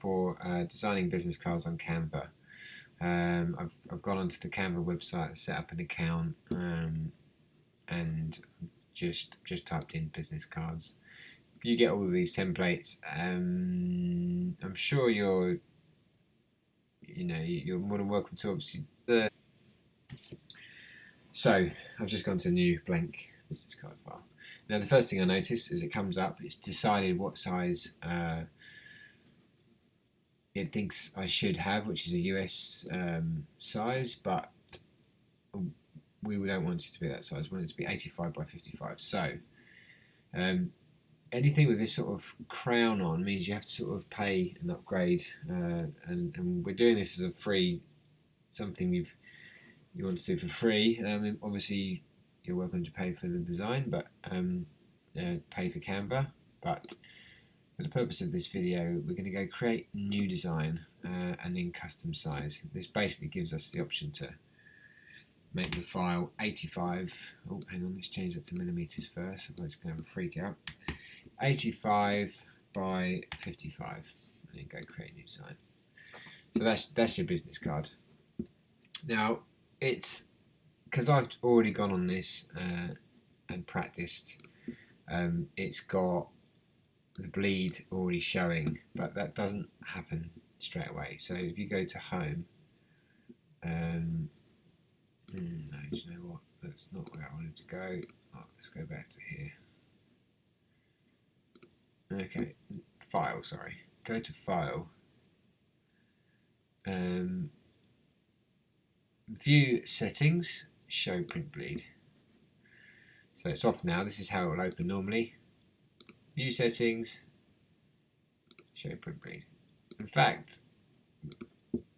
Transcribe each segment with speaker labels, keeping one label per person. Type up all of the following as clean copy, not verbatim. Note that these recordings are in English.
Speaker 1: for designing business cards on Canva. I've gone onto the Canva website, set up an account, and just typed in business cards. You get all of these templates. I'm sure you're more than welcome to obviously. So I've just gone to a new blank business card file. Now the first thing I notice as it comes up, it's decided what size it thinks I should have, which is a US size, but we don't want it to be that size. We want it to be 85 by 55. So anything with this sort of crown on means you have to sort of pay an upgrade, and we're doing this as a free, something you want to do for free. Obviously you're welcome to pay for the design, but pay for Canva. But for the purpose of this video, we're going to go create new design and then custom size. This basically gives us the option to make the file 85. Oh, hang on, let's change that to millimeters first, otherwise it's going to have a freak out. 85 by 55, and then go create new design. So that's your business card. Now it's because I've already gone on this and practiced. It's got the bleed already showing, but that doesn't happen straight away. So if you go to home, no, do you know what? That's not where I wanted to go. Oh, let's go back to here. Okay, file. Sorry, go to file. View settings. Show print bleed. So it's off now. This is how it will open normally. View settings, show print bleed. In fact,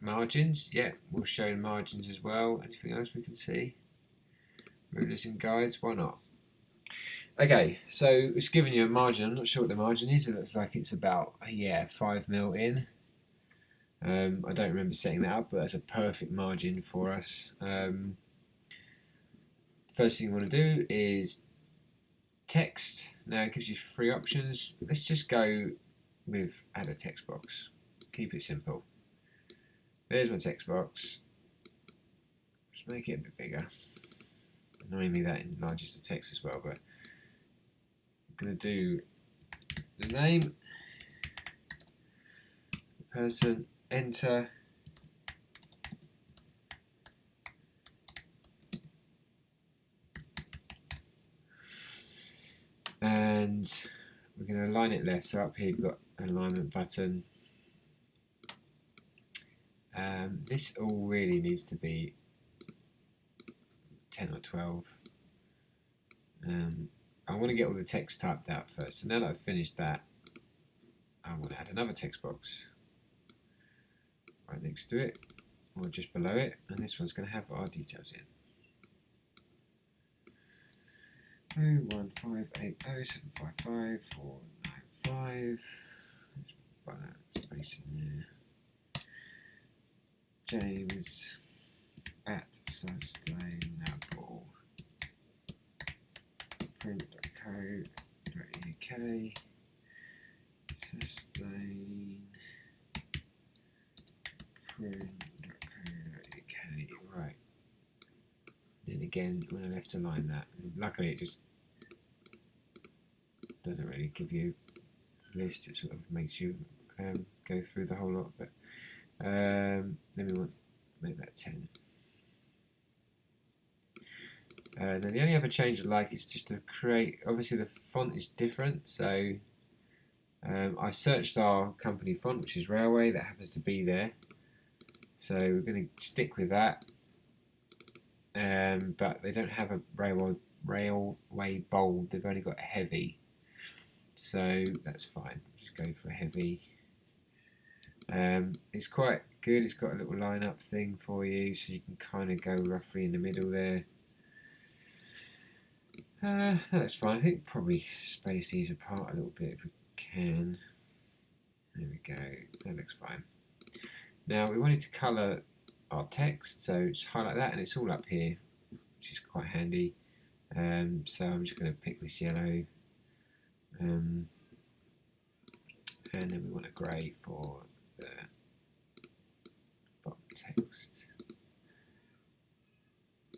Speaker 1: margins, yeah, we'll show margins as well. Anything else we can see? Rulers and guides, why not? Okay, so it's giving you a margin. I'm not sure what the margin is. It looks like it's about 5mm in. I don't remember setting that up, but that's a perfect margin for us. First thing you want to do is text. Now it gives you 3 options. Let's just go with add a text box. Keep it simple. There's my text box. Just make it a bit bigger. Annoyingly that enlarges the text as well, but I'm going to do the name, the person, enter. And we're going to align it left. So up here you've got an alignment button. This all really needs to be 10 or 12. I want to get all the text typed out first. So now that I've finished that, I want to add another text box right next to it, or just below it, and this one's going to have our details in. 01580755495. Let's put that space in there. James at sustainableprint.co.uk. Sustainprint.co.uk. Right. Then again, when I left align that, luckily it just doesn't really give you a list. It sort of makes you go through the whole lot. But then we want to make that 10. Then the only other change I like is just to create. Obviously, the font is different, so I searched our company font, which is Railway. That happens to be there, so we're going to stick with that. But they don't have a railway bold. They've only got a heavy, so that's fine. Just go for a heavy. It's quite good. It's got a little line up thing for you, so you can kind of go roughly in the middle there. That's fine. I think probably space these apart a little bit if we can. There we go. That looks fine. Now we wanted to colour our text, so just highlight that, and it's all up here, which is quite handy. So I'm just going to pick this yellow, and then we want a grey for there. Bottom text.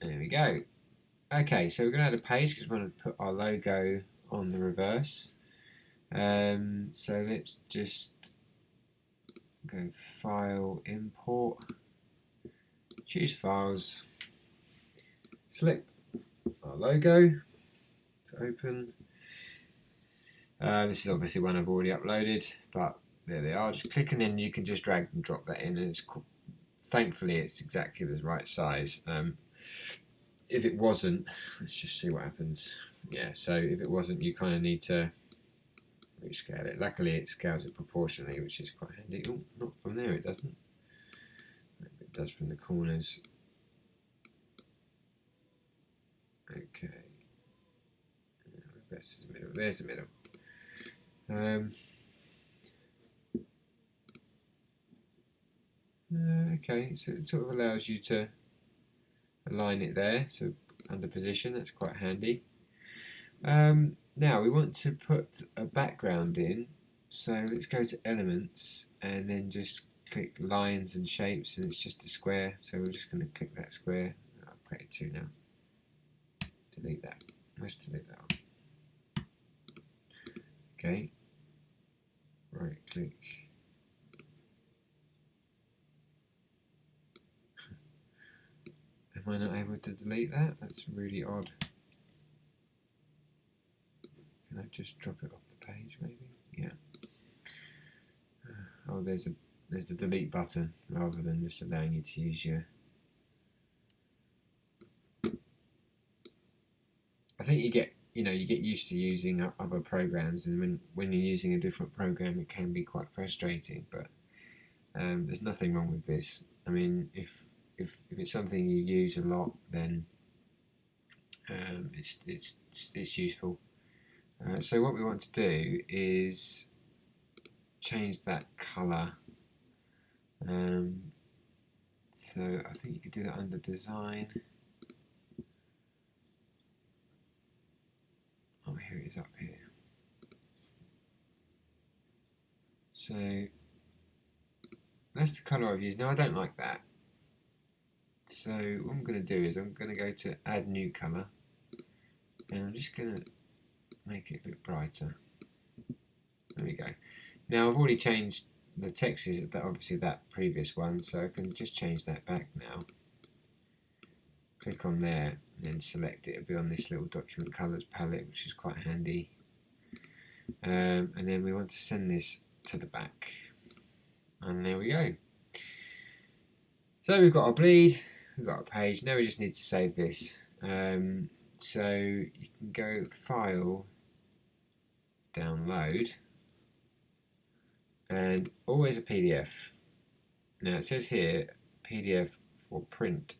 Speaker 1: There we go. Okay, so we're going to add a page because we want to put our logo on the reverse. So let's just go File, Import, choose Files, select our logo to open. This is obviously one I've already uploaded, but there they are. Just click and then you can just drag and drop that in, and thankfully it's exactly the right size. If it wasn't, let's just see what happens. Yeah, so if it wasn't, you kind of need to rescale it. Luckily it scales it proportionally, which is quite handy. Oh, not from there, it doesn't. Maybe it does from the corners. Okay. Best is the middle. There's the middle. Okay, so it sort of allows you to align it there, so under position, that's quite handy. Now we want to put a background in, so let's go to Elements and then just click Lines and Shapes, and it's just a square, so we're just going to click that square. I'll create 2 now. Delete that. Let's delete that one. Okay. Right click. Am I not able to delete that? That's really odd. Can I just drop it off the page maybe? Yeah. Oh, there's a delete button rather than just allowing you to use your... I think you get used to using other programs, and when you're using a different program it can be quite frustrating, but there's nothing wrong with this. I mean, if it's something you use a lot, then it's useful. So what we want to do is change that colour. So I think you could do that under Design. Oh, here it is up here. So that's the colour I've used. Now I don't like that. So what I'm going to do is I'm going to go to Add New Colour, and I'm just going to make it a bit brighter. There we go. Now I've already changed the text, is obviously that previous one, so I can just change that back now. Click on there and then select it. It'll be on this little document colours palette, which is quite handy. And then we want to send this to the back, and there we go. So we've got our bleed, we've got our page. Now we just need to save this. So you can go File, Download, and always a PDF. Now it says here PDF for print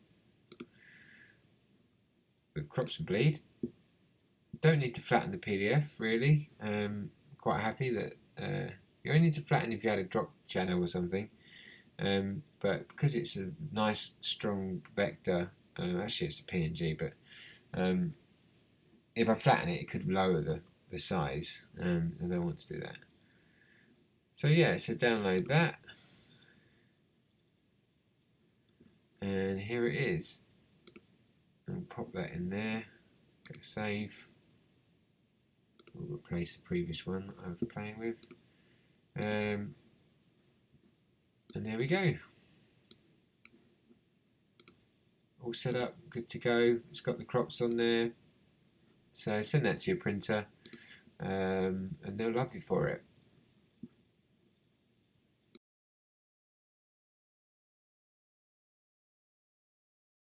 Speaker 1: with crops and bleed. Don't need to flatten the PDF really. Quite happy that you only need to flatten if you had a drop channel or something. But because it's a nice strong vector, actually it's a PNG, but if I flatten it, it could lower the size, and I don't want to do that. So yeah, so download that, and here it is. I'll pop that in there, go save. We'll replace the previous one I was playing with, and there we go. All set up, good to go. It's got the crops on there, so send that to your printer, and they'll love you for it.